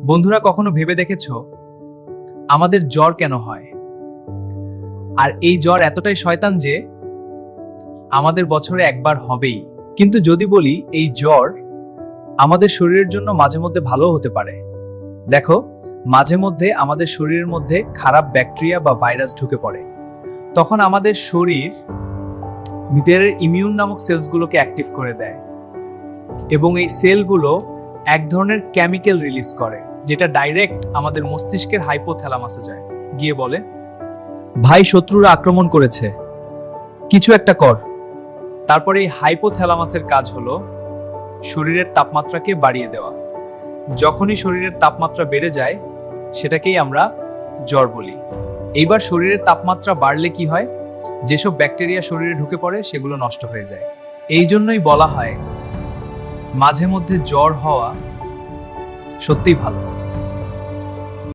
বন্ধুরা, কখনো ভেবে দেখেছো আমাদের জ্বর কেন হয়? আর এই জ্বর এতটাই শয়তান যে আমাদের বছরে একবার হবেই। কিন্তু যদি বলি এই জ্বর আমাদের শরীরের জন্য মাঝে মধ্যে ভালো হতে পারে। দেখো, মাঝে মধ্যে আমাদের শরীরের মধ্যে খারাপ ব্যাকটেরিয়া বা ভাইরাস ঢুকে পড়ে। তখন আমাদের শরীর ভিতরের ইমিউন নামক সেলসগুলোকে অ্যাক্টিভ করে দেয় এবং এই সেলগুলো এক ধরনের কেমিক্যাল রিলিজ করে, যেটা ডাইরেক্ট আমাদের মস্তিষ্কের হাইপোথ্যালামাসে যায়, গিয়ে বলে, ভাই, শত্রুরা আক্রমণ করেছে, কিছু একটা কর। তারপরে এই হাইপোথ্যালামাসের কাজ হলো শরীরের তাপমাত্রাকে বাড়িয়ে দেওয়া। যখনই শরীরের তাপমাত্রা বেড়ে যায়, সেটাকেই আমরা জ্বর বলি। এইবার শরীরের তাপমাত্রা বাড়লে কি হয়? যেসব ব্যাকটেরিয়া শরীরে ঢুকে পড়ে সেগুলো নষ্ট হয়ে যায়। এই জন্যই বলা হয় মাঝে মধ্যে জ্বর হওয়া সত্যিই ভালো।